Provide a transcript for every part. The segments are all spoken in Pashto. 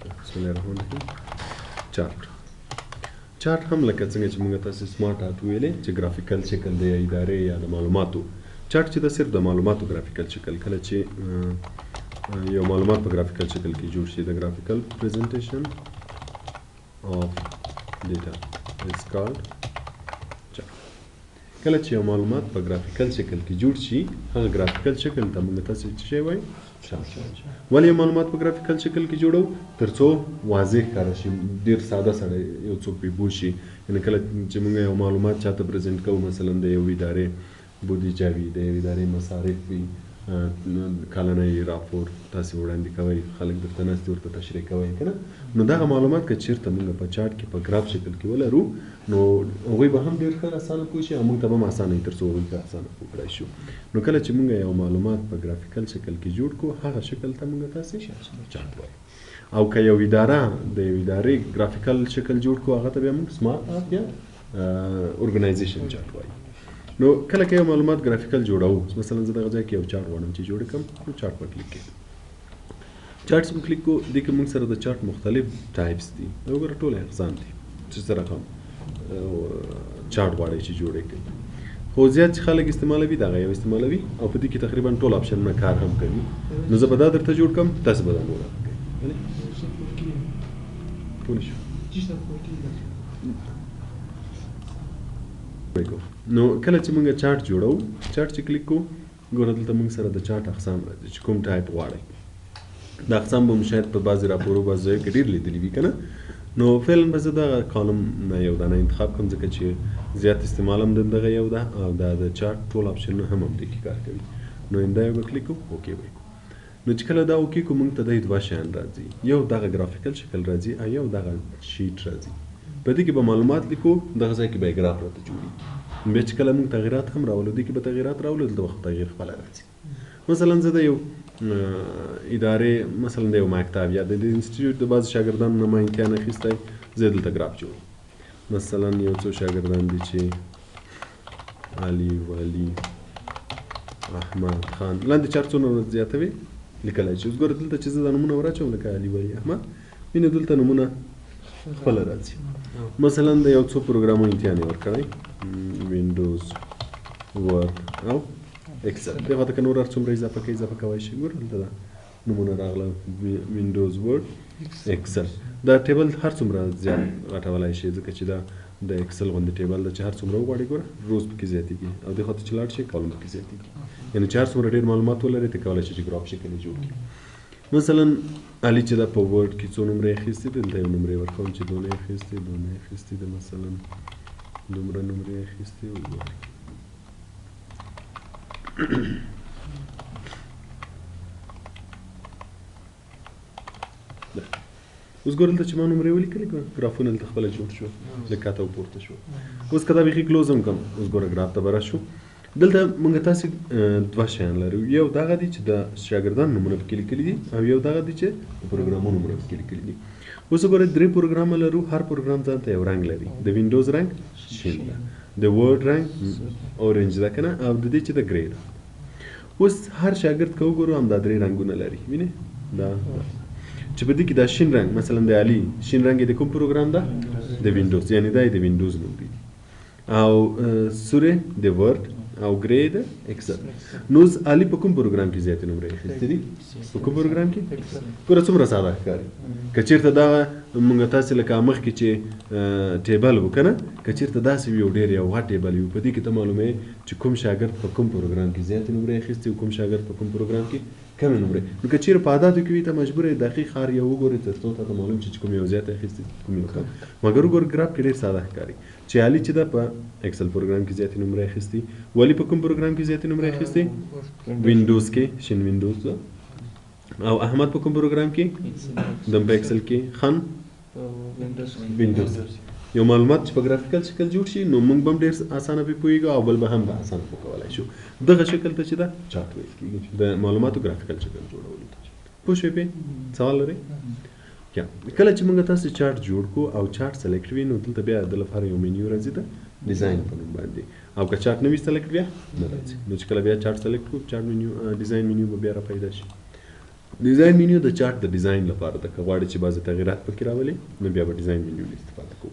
بسم الله الرحمن الرحیم. چارت هم لکه څنګه چې موږ تاسو سمارټ آرټ ویلې چې ګرافیکل شکل دی ادارې یا د معلوماتو چارت چې د صرف د معلوماتو ګرافیکل شکل کله چې یو معلومات په ګرافیکل شکل کې جوړ شي د ګرافیکل پریزنټیشن اف ډیټا از کالډ چارت. کله چې یو معلومات په ګرافیکل شکل کې جوړ شي هغه ګرافیکل شکل ته موږ تاسو څه وایي چارت. ولې معلومات په ګرافیکل شکل کې جوړو ترڅو واضح ښکاره شي ډېر ساده سړی یو څوک پرې پوه شي یعنې کله چې موږ یو معلومات چاته پرزنټ کوو مثلا د یو ادارې بودیجه وي د یو ادارې مصارف وي کلنی راپور تاسې وړاندې کوئ خلک درته ناستې ورته تشریح کوئ که نه نو دغه معلومات که چېرته موږ په چارټ کې په ګراف شکل کې ولرو نو هغوی به هم ډېر ښه اسانه پوه شي او موږ ته به هم اسانه وي تر څو هغوی ښه اسانه پوه کړی شو. نو کله چې موږ یو معلومات په ګرافیکل شکل کې جوړ کړو هغه شکل ته موږ تاسې چارټ وایو. او که یو اداره د یو ادارې ګرافیکل شکل جوړ کړو هغه ته بیا موږ سمارټ آرټ یا ارګنایزیشن چارټ وایو. نو کله که یو معلومات ګرافیکل جوړو مثلا زه دغه ځای کې یو چارټ غواړم چې جوړ کړم نو چارټ په کلیک کوم. چارټس په کلیک کو دې کې موږ سره د چارټ مختلف ټایپس دي وګوره ټول اقسام دي چې سره کوم چارټ غواړئ چې جوړ کړئ خو زیات چې خلک استعمالوي دغه یو استعمالوي او په دې کې تقریبا ټول آپشنونه کار هم کوي. نو زه به دا درته جوړ کړم تاسو به دا نور کوئ. پوه نه شو نو کله چې موږ چارټ جوړو چارټ چې کلیک کوو ګوره دلته موږ سره د چارټ اقسام راځي چې کوم ټایپ غواړئ. دا اقسام به مو شاید په بعضې راپورو بعضې ځایو کې ډېر لیدلي وي که نه نو فعلا به زه دغه کالم نه یو دانه انتخاب کړم ځکه چې زیات استعمال هم دغه یو ده او دا د چارټ ټول آپشنونه هم همدې کې کار کوي. نو همدا یو به کلیک کوو اوکې به نو چې کله دا اوکې کوو موږ ته دا دوه شیان راځي یو دغه ګرافیکل شکل راځي او یو دغه شیټ راځي. په دې کې به معلومات لیکو دغه ځای کې به ګراف راته جوړي بیا چې کله موږ تغیرات هم راولو دې کې به تغیرات راولو دلته وخت تغییر خپله راځي. مثلا زه د یو ادارې مثلا د یو مکتب یا د انسټیټیوټ د بعضو شاګردانو نه ما امتحان اخیستی زه دلته ګراف جوړوم. مثلا یو څو شاګردان دي چې علي ولی احمد خان لاندې چار څونه زیاته وي لیکلی شي. اوس ګوره دلته چې زه دا نومونه ور اچوم لکه علي ولی احمد وینې دلته نومونه خپله راځي. مثلا د یو څو پروګرامونو امتحان یې ورکړی وینډوز ورډ او اکسل دغه ته که نور هر څومره اضافه کوئ اضافه کولی شئ. ګوره دلته دا نومونه راغله وینډوز ورډ اکسل دا ټیبل هر څومره زیات راټولی شئ ځکه چې دا د اکسل غوندې ټیبل ده چې هر څومره وغواړئ ګوره روز پکې زیاتېږي او دې خوا ته چې لاړ شئ کالم پکې زیاتېږي یعنې چې هر څومره ډېر معلومات ولرئ ته کولی شئ چې ګراف شکل یې جوړ کړي. مثلا علي چې دا په ورډ کې څو نمرې اخیستې دلته یو نمرې ورکوم چې دونه اخیستې دونه اخیستې ده مثلا دومره نمرې اخیستې اوس ګوره دلته چې ما نمرې ولیکلې ګرافونه دلته خپله جوړ شو د کاته او پورته شو. اوس که دا بیخي کلوز هم کړم اوس ګوره ګراف ته به راشو. دلته موږ تاسې دوه شیان لرو یو دغه دی چې د شاګردانو نومونه پکې لیکلي دي او یو دغه دی چې د پروګرامونو نومونه پکې لیکلي دي. اوس ګوره درې پروګرامه لرو هر پروګرام ځان ته یو رنګ لري د وینډوز رنګ شین ده د ورډ رنګ اورنج ده که نه او د دې چې د ګرې ده. اوس هر شاګرد که وګورو همدا درې رنګونه لري وینې دا چې په دې کې دا شین رنګ مثلا د علي شین رنګ یې د کوم پروګرام ده د وینډوز یعنې دا یې د وینډوز نوم دی او سورې د ورډ او ګرې د اکسل. نو علي په کوم پروګرام کې زیاتې نمرې اخیستې دي په کوم پروګرام کې ګوره څومره ساده ښکاري. که چېرته دغه موږ تاسې لکه مخکې چې ټیبل و که نه که چېرته داسې وي یو ډېر یو غټ ټیبل وي په دې کې ته معلوموې چې کوم شاګرد په کوم پروګرام کې زیاتې نمرې اخیستې او کوم شاګرد په کوم پروګرام کې کمې نمرې. نو که چېرې په عاداتو کې وي ته مجبور یې دقیق هر یو وګورې تر څو ته معلوم شي چې کوم یو زیات اخیستې کوم یو کم. مګر وګوره ګراف کې ډېر ساده ښکاري چې علي چې ده په اکسل پروګرام کې زیاتې نمرې اخیستې ولی په کوم پروګرام کې زیاتې نمرې اخیستې وینډوز کې شین وینډوز ده او احمد په کوم پروګرام کې دم په اکسل کې خان وینډوز. یو معلومات چې په ګرافیکل شکل جوړ شي نو موږ به هم ډېر اسانه پرې پوهېږو او بل به هم به اسانه پوه کولی شو. دغه شکل ته چې ده چارټ ویل کېږي د معلوماتو ګرافیکل شکل جوړولو ته پوه شوې پې سوال لرئ یا کله چې موږ تاسې چارټ جوړ کړو او چارټ سلیکټ وي نو دلته بیا د لپاره یو منیو راځي د ډیزاین په نوم باندې او که چارټ نه وي سلیکټ بیا نه راځي. نو چې کله بیا چارټ سلیکټ کړو چارټ منیو ډیزاین منیو به بیا را پیدا شي. ډیزاین مینیو د چارت د ډیزاین لپاره د غواړي چې بعضی تغیرات پکې راولي نو بیا به ډیزاین مینیو استفاده کوو.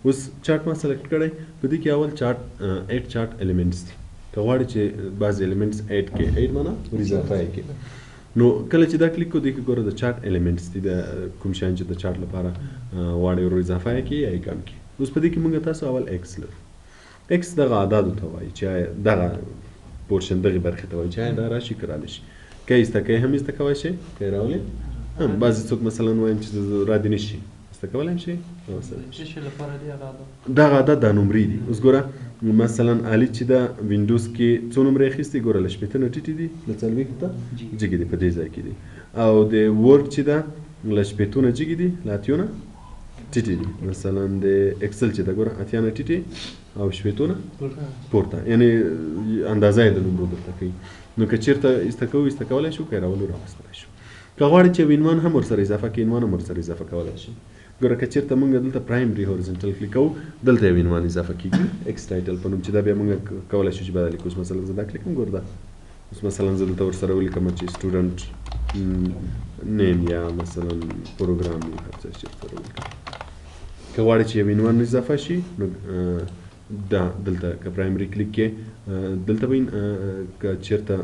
اوس چارت ما سلیکټ کړی په دې کې اول چارت اډ چارت الیمنټس دي. که غواړي چې بعضی الیمنټس اډ کې اډ معنا اضافه یې کې نو کله چې دا کلیک کو دی کې ګوره د چارت الیمنټس دي د کوم شیان چې د چارت لپاره غواړي ورو اضافه یې کې یا یې کم کې. اوس په دې کې موږ تاسو اول ایکس لرو. ایکس دغه اعدادو ته وایي چې دغه پورشن دغه برخې ته وایي چې دا راشي که رانه شي. که یې زده کوئ هم یې زده کولی شئ که یې راولئ هم بعضې څوک مثلا وایم چې را دې نه شي زده کولی هم شئ دغه عدد دا نمرې دي. اوس ګوره مثلا علي چې دا وینډوز کې څو نمرې اخیستې ګوره له شپېته نه ټیټې دي له څلوېښتو ته جګې دي په دې ځای کې دي او د ورډ چې دا له شپېتو نه جګې دي له اتیو نه ټیټې دي. مثلا د اکسل چې دا ګوره اتیا نه ټیټې او شپېتو نه پورته یعنې اندازه یې د نمرو درته کوي. نو که چېرته ایسته کوو ایسته کولی شو که یې راولو راوستلی شو. که غواړئ چې عنوان هم ورسره اضافه کړي عنوان هم ورسره اضافه کولی شي. ګوره که چېرته موږ دلته پرایمري هورزنټل کلیک کوو دلته یو عنوان اضافه کېږي ایکس ټایټل په نوم چې دا بیا موږ کولی شو چې بدل کړو. اوس مثلا زه دا کلیک کوم ګوره دا اوس مثلا زه دلته ورسره ولیکم چې سټوډنټ نیم یا مثلا پروګرام هر څه چې ورسره ولیکم. که غواړئ چې یو عنوان اضافه شي نو دا دلته که پرایمري کلیک کې دلته به که چېرته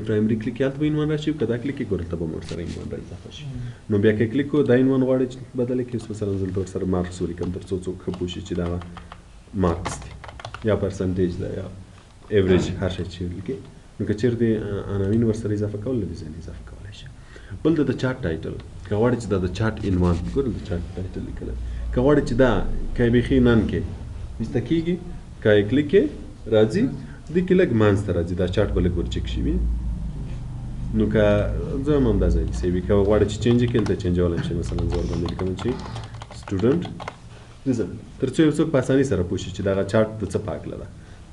پرایمري کلیک کې هلته به عنوان راشي که دا کلیک کې ګوره دلته به ورسره عنوان را اضافه شي. نو بیا که کلیک کو دا عنوان غواړئ چې بدله کړي اوس مثلا زه دلته ورسره مارکس ولیکم تر څو څوک ښه پوه شي چې دغه مارکس دی یا پرسنټیج ده یا ایوریج هر شی چې ولیکئ. نو که چېرته عناوین ورسره اضافه کول ډیزاین اضافه کولی شي. بل د چارت ټایټل که غواړئ چې دا د چارت عنوان ګوره د چارت ټایټل لیکلی که غواړئ چې دا که یې بیخي نن کې ایسته کېږي که یې کلیک کې راځي دې کې لږ منځ ته راځي دا چارت به لږ ورچک شي وي. نو که زه هم همدا ځای کې سیوي که غواړئ چې چینج یې کړي دلته چینجولی هم شي. مثلا زه ورباندې لیکم چې سټوډنټ ریزلټ تر څو یو څوک په اسانۍ سره پوه شي چې دغه چارت د څه په هکله ده.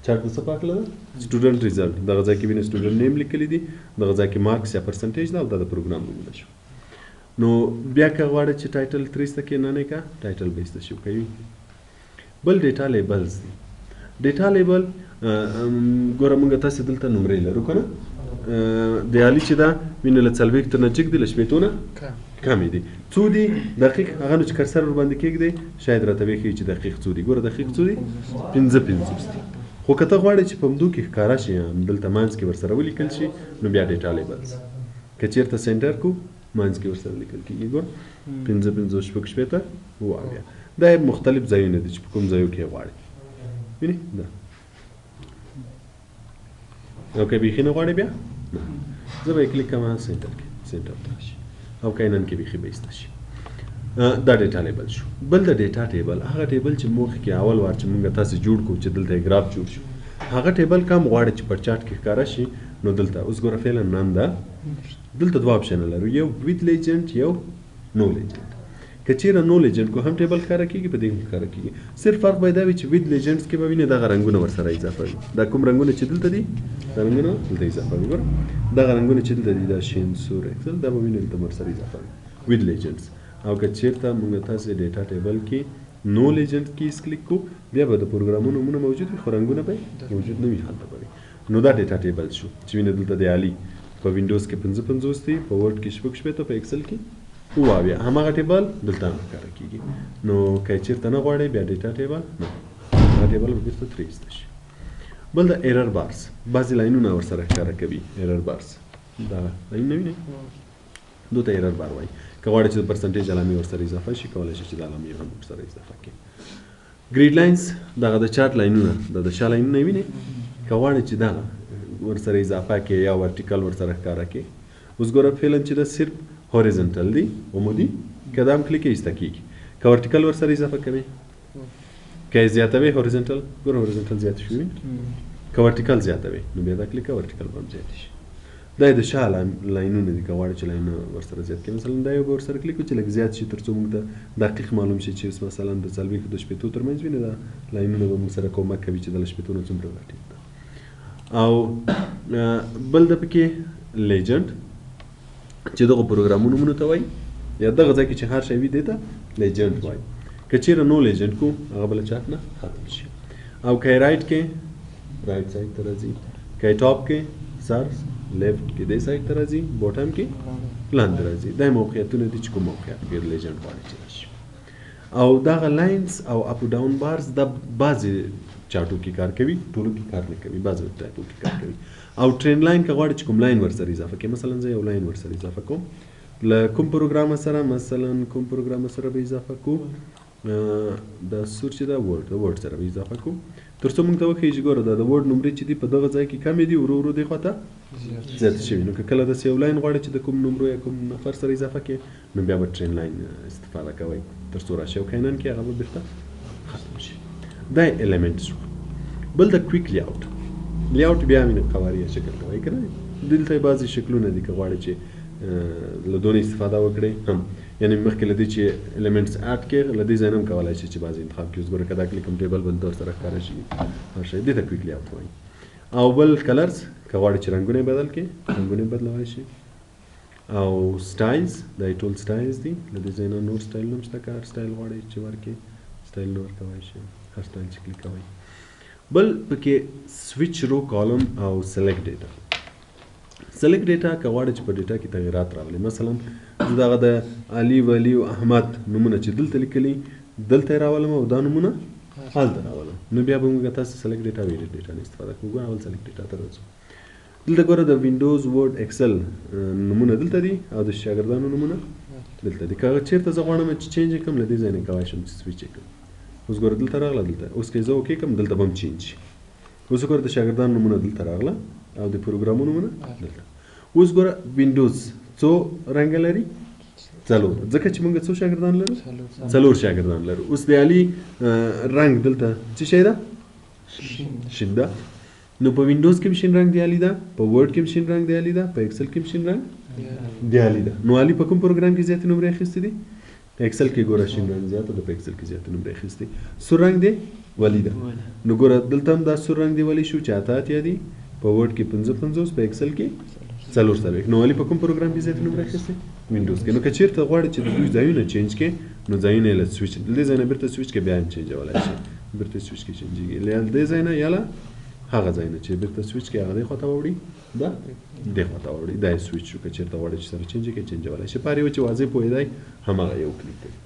چارت د څه په هکله ده سټوډنټ ریزلټ دغه ځای کې وینې سټوډنټ نیم لیکلي دي دغه ځای کې مارکس یا پرسنټیج ده او دا د پروګرام نومونه شو. نو بیا که غواړئ چې ټایټل ترې ایسته کړئ نه که ټایټل به ایسته شي کوي. بل ډیټا لیبلز دي. ډیټا لیبل ګوره موږ تاسې دلته نمرې لرو که نه د علي چې دا وینې له څلوېښتو نه جګ دي له شپېتو نه کمې دي. څو دي دقیق هغه نو چې کرسر ورباندې کېږدی شاید راته وښیي چې دقیق څو دي. ګوره دقیق څو دي 55 دي. خو که ته غواړې چې په همدو کې ښکاره شي دلته منځ کې ورسره ولیکل شي نو بیا ډیټا لیبلز. که چېرته سینټر کو منځ کې ورسره لیکل کېږي ګوره 55 شپږ شپېته اووه اویا. دا مختلف ځایونه دي چې په کوم ځایو کې یې غواړي وینې دا. او که بیخي نه غواړې بیا زه به یې کلیک کوم سینټر کې سینټر ته راشي او که نن کې بیخي به ایسته شي. دا ډیټا لیبل شو. بل د ډیټا ټیبل هغه ټیبل چې موږ کې اول وار چې موږ تاسې جوړ کړو چې دلته یې ګراف جوړ شو هغه ټیبل کم غواړي چې په چارت کې ښکاره شي نو دلته اوس ګوره فعلا نن ده دلته دوه اپشنه لرو یو ویت لیجنډ یو نو لیجنډ. که چېرې نو لیجنډ کو هم ټیبل ښکاره کېږي په دې هم ښکاره کېږي. صرف فرق به یې دا وي چې ویت لیجنډس کې به وینې دغه رنګونه ورسره اضافه وي. دا کوم رنګونه چې دلته دي دا رنګونه دلته اضافه وي. ګوره دغه رنګونه چې دلته دي دا شین سور اکسل دا به وینې دلته ورسره اضافه وي ویت لیجنډس. او که چېرته موږ تاسې ډیټا ټیبل کې نو لیجنډ کې کلیک کو بیا به د پروګرامونو نومونه موجود وي خو رنګونه به موجود نه وي هلته به وي. نو دا ډیټا ټیبل شو چې وینې دلته د علي په وینډوز کې 55 دي په ورډ کې شپږ شپېته په اکسل کې اووه اویا هماغه ټیبل دلته هم ښکاره کېږي. نو که یې چېرته نه غواړئ بیا ډیټا ټیبل نه دا ټیبل به بېرته ترې ایسته شي. بل د ایرر بارس بعضې لاینونه ورسره ښکاره کوي. ایرر بارس دا لاینونه وینئ دو ته ایرر بار وایي. که غواړئ چې د پرسنټیج علامې ورسره اضافه شي کولی شئ چې د علامې هم ورسره اضافه کړئ. ګریډ لاینز دغه د چارت لاینونه د شا لاینونه یې وینئ که غواړئ چې دغه ورسره اضافه کړئ یا ورټیکل ورسره ښکاره کړئ. اوس ګوره فعلا چې دا صرف هوریزنټل دی عمودي که دا هم کلیک ایسته کېږي. که ورټیکل ورسره اضافه کوئ که یې زیاتوئ هوریزنټل ګوره هوریزنټل زیات شوي که ورټیکل زیاتوئ نو بیا دا کلیک ورټیکل به هم زیاتې شي. دا یې د شا لاینونه دي که غواړئ چې لاینونه ورسره زیات کړئ. مثلا دا یو به ورسره کلیک وکړو چې لږ زیات شي تر څو موږ ته دقیق معلوم شي چې مثلا د څلوېښتو د شپېتو ترمنځ وي نو دا لاینونه به موږ سره کومک کوي چې د له شپېتو نه څومره راټیټ ده. او بل د پکې لیجنډ چې دغه پروګرامونو نومونو ته وایي یا دغه ځای کې چې هر شی وي دې ته لیجنډ وایي. که چېرې نو لیجنډ کو هغه به له چارت نه ختم شي. او که یې رایټ کې رایټ سایډ ته راځي که یې ټاپ کې سر لیفت کې دې سایډ ته راځي باټم کې لاندې راځي دا موقعیتونه دي چې کوم موقعیت کې لیجنډ غواړي چې راشي او دغه لاینز او اپ ډاون بارز د بعضې چارټو کې کار کوي ټولو کې کار نه کوي بعضې ټایپو کې کار کوي او ټرین لاین که غواړي چې کوم لاین ورسره اضافه کړي مثلا زه یو لاین ورسره اضافه کوم له کوم پروګرام سره مثلا کوم پروګرام سره به اضافه کو د سور چې دا ورډ سره به اضافه کو تر څو موږ ته وښیي چې ګوره دا د ورډ نمرې چې دي په دغه ځای کې کمې دي ورو ورو دې خواته زیاتې شوي نو که کله داسې یو لاین غواړي چې د کوم نمرو یا کوم نفر سره اضافه کړي نو بیا به ټرین لاین استفاده کوئ تر څو راشي او کینن کې هغه به بیرته ختم شي دا الیمنټ شو بل د کویک لیاوټ لیاوټ بیا مینه قواریه شکل کوي که نه دلته بعضې شکلونه دي که غواړي چې له دونه استفاده وکړئ هم یعنی مخکې له دې چې الیمنټس اډ کړئ له دې ځای نه هم کولی شي چې بعضې انتخاب کړي اوس ګوره که دا کلیکم ټیبل بل در سره ښکاره شي هر شی دې ته کویک لیاوټ وایي او بل کلرز که غواړي چې رنګونه یې بدل کړي رنګونه یې بدلولی شي او سټایلز دا یې ټول سټایلز دي له دې ځای نه نور سټایل هم شته که هر سټایل غواړئ چې ورکړي سټایل نه ورکولی شي هر سټایل چې کلیک کوئ بل پکې سویچ رو کالم او سلیکټ ډیټا سلیکټ ډیټا که غواړئ چې په ډیټا کې تغیرات راولي مثلا زه دغه د علي ولی او احمد نومونه چې دلته لیکلي دلته یې راولم او دا نومونه هلته راولم نو بیا به موږ تاسو سلیکټ ډیټا او ایډیټ ډیټا نه استفاده کوو ګوره اول سلیکټ ډیټا ته راځو دلته ګوره د وینډوز ورډ اکسل نومونه دلته دي او د شاګردانو نومونه دلته دي که چېرته زه غواړم چې چینج یې کړم له دې ځای نه کولی شم چې سویچ یې کړم اوس ګوره دلته راغله دلته اوس که زه اوکې کړم دلته به هم چینج شي اوس ګوره د شاګردانو نومونه دلته راغله او د پروګرامونو نومونه دلته اوس ګوره وینډوز څو رنګه لري څلور ځکه چې موږ څو شاګردان لرو څلور شاګردان لرو اوس د علي رنګ دلته څه شی ده شین ده نو په وینډوز کې هم شین رنګ د علي ده په ورډ کې هم شین رنګ د علي ده په اکسل کې هم شین رنګ د علي ده نو علي په کوم پروګرام کې زیاتې نمرې اخیستې دي اکسل کې ګوره شین رنګ زیاته ده په اکسل کې زیاتې نمرې اخیستې سور رنګ دی ولی ده نو ګوره دلته هم دا سور رنګ دی ولی شو چې اته اتیا دي په ورډ کې 55 په اکسل کې 4 نو علي په کوم پروګرام کې زیاتې نمرې اخیستې وینډوز کې نو که چېرته غواړئ چې د دوی ځایونه چینج کړي نو ځایونه یې له سویچ دې ځای نه بیرته سویچ کې بیا هم چینجولی شي بیرته سویچ کې چینجېږي له دې ځای نه یا له هغه ځای نه چې بیرته سویچ کې هغه دې خواته واوړي دا دې خواته واوړي دا یې سویچ شو که چېرته غواړئ چې سره چینج کړي چینجولی شي په هر یو چې واضح پوهېدی هماغه یو کلیک کوي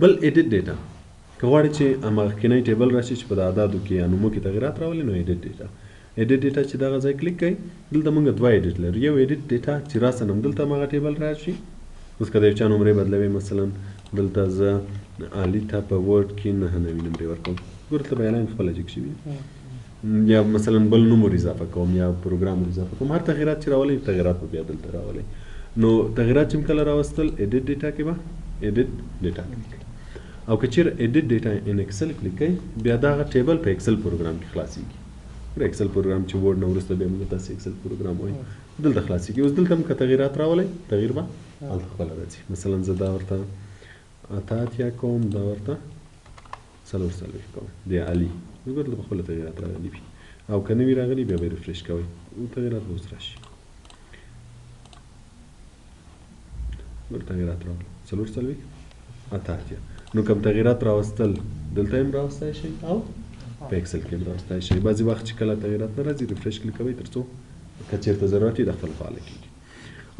بل ایډیټ ډیټا که غواړئ چې مخکینی ټیبل راشي چې په د اعدادو کې یا نومو کې تغیرات راولي نو ایډیټ ډیټا ایډیټ ډیټا چې دغه ځای کلیک کوئ دلته موږ دوه ایډیټ لرو یو ایډیټ ډیټا چې راسنم دلته هماغه ټیبل راشي اوس که د یو چا نمرې بدلوي مثلا دلته زه علي ته په ورډ کې 9 نوي نمرې ورکوم ګوره دلته به اعلان خپله جګ شوي یا مثلا بل نوم ور اضافه کوم یا پروګرام ور اضافه کوم هر تغیرات چې راولي تغیرات به بیا دلته راولي نو تغیرات چې کله راوستل ایډیټ ډیټا کې به ایډیټ ډیټا کلیک او که چیرې ایډیټ ډیټا ان ایکسل کلیک کوئ بیا دغه ټیبل په ایکسل پروګرام کې خلاصیږي ایکسل پروګرام چې ورډ نه وروسته بیا موږ تاسې ایکسل پروګرام وایي دلته خلاصیږي اوس دلته هم که تغیرات راولئ تغیر به هلته خپله راځي مثلا زه دا ورته اته اتیا کوم دا ورته 4 کوم د علي نو ګوره په خپله تغیرات راغلي وي او که نه وي راغلي بیا به یې ریفرش کوئ تغیرات به اوس راشي ګوره تغیرات راغله 4 اته اتیا نو کوم تغیرات راوستل دلته هم راوستی شئ او په ایکسل کې هم راوستی شئ بعضې وخت چې کله تغیرات نه راځي ریفرش کلیک کوئ تر څو که چېرته ضرورت وي د خپل فعاله کېږي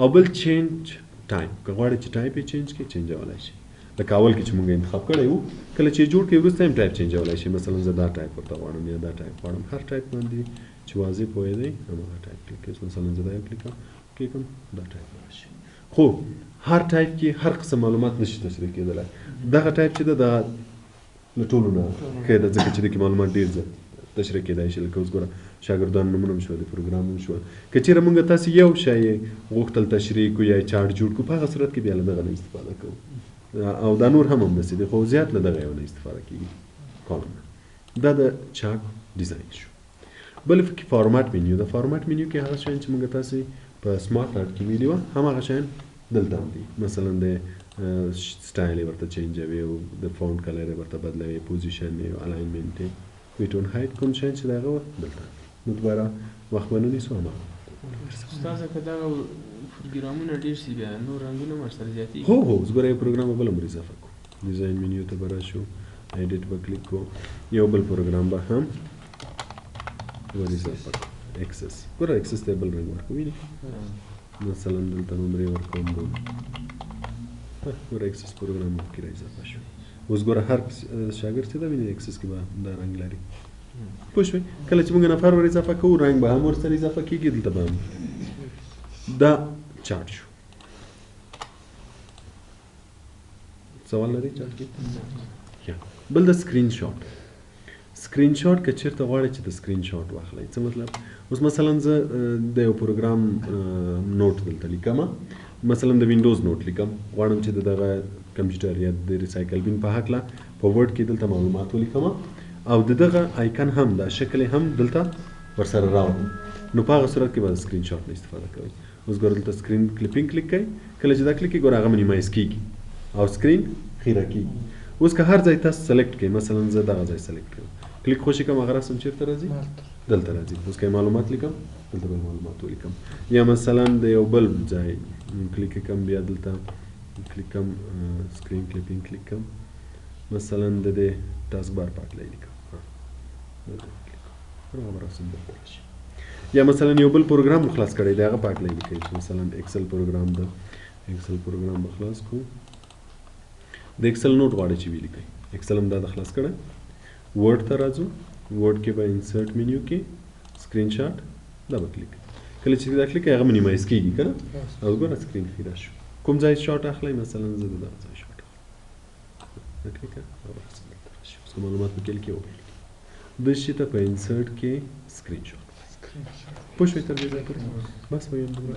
او بل چینج ټایم که غواړئ چې ټایپ یې چینج کړئ چینجولی شي لکه اول کې چې مونږ انتخاب کړی وو کله چې جوړ کړئ وروسته هم ټایپ چینجولی شي مثلا زه دا ټایپ ورته غواړم یا دا ټایپ غواړم هر ټایپ باندې چې واضح پوهېدئ هماغه ټایپ کلیک کړئ مثلا زه دا یو کلیک کوم دا ټایپ راشي خو هر ټایپ کې هر قسم معلومات نشي تشریح کېدلی دغه ټایپ چې ده د له ټولو نه ښه ده ځکه چې دې کې معلومات ډېر زیات تشریح کېدای شي لکه اوس ګوره شاګردانو نومونه هم شول د پروګرام هم شول که چېرې موږ تاسې یو شی غوښتل تشریح کړو یا چارټ جوړ کړو په هغه صورت کې بیا له دغه نه استفاده کوو او دا نور هم همداسې دي خو زیات له دغه یو نه استفاده کېږي کالم دا د چارټ ډیزاین شو بل پکې فارمات منیو د فارمات منیو کې هغه شیان چې موږ تاسې په سمارټ آرټ کې ویلي وه هماغه شیان دلته هم دي مثلا د سټایل یې ورته چینجوي او د فونټ کلر یې ورته بدلوي پوزیشن یې الاینمنټ یې ویټ اون هایټ کوم شیان چې د هغه دلته نو دوباره وخت به نه نیسو هماغه استاذه که دغه پروګرامونه ډېر شي بیا نور رنګونه هم ورسره زیاتېږي هو اوس ګوره یو پروګرام به بل هم اضافه کړو ډیزاین منیو ته به راشو ایډیټ به کلیک کړو یو بل پروګرام به هم ور اضافه کړو اکسس ګوره اکسس ته بل رنګ ورکوو ویني مثلا دلته نمرې ورکوم ګوره اکسس پروګرام کې را اضافه شو اوس ګوره هر شاګرد چې دا ویني اکسس کې به دا رنګ لري پوه شوې کله چې موږ نفر ور اضافه کوو رنګ به هم ورسره اضافه کېږي دلته به هم دا چارټ شو سوال لري چارټ کې یا بل د سکرین شاټ سکرین شاټ که چیرته غواړئ چې د سکرین شاټ واخلئ څه مطلب اوس مثلا زه د یو پروګرام نوټ دلته لیکم مثلا د وینډوز نوټ لیکم غواړم چې دغه کمپیوټر یا د ریسایکل بین په هکله په ورډ کې دلته معلومات ولیکم او دغه آیکن هم دا شکل هم دلته ورسره راوړم نو په هغه صورت کې به سکرین شاټ نه استفاده کوئ اوس ګوره دلته سکرین کلیپینګ کلیک کړئ کله چې دا کلیک کړئ ګوره هغه منیمایز کېږي او سکرین خیره کېږي اوس که هر ځای تاسو سلیکټ کړئ مثلا زه دغه ځای سلیکټ کړم کلیک خوشی کوم هغه رسم چیرته راځي دلته راځي اوس که معلومات لیکم دلته به معلومات ولیکم یا مثلا د یو بل ځای کلیک کوم بیا دلته کلیک کوم سکرین کلیپینګ کلیک کوم مثلا د دې ټاسک بار پاک لیکم هغه رسم دلته راشي یا مثلا یو بل پروګرام خلاص کړی دی هغه پاک لیکئ مثلا ایکسل پروګرام د ایکسل پروګرام خلاص کو د ایکسل نوٹ غواړئ چې ولیکئ ایکسل هم دا د خلاص کړی ورډ ته راځو ورډ کې به انسرټ مینیو کې سکرین شاټ دا به کلیک کله چې دا کلیک هغه منیمایز کېږي که نه او ګوره سکرین خیره شو کوم ځای شاټ اخلئ مثلا زه د دغه ځای شاټ اخلم دا کلیک او رسم دلته راشي اوس که معلومات په کلیک کې وویل دې شي ته په انسرټ کې سکرین شاټ پوه شوئ تر دې ځایه پورې بس ویل دومره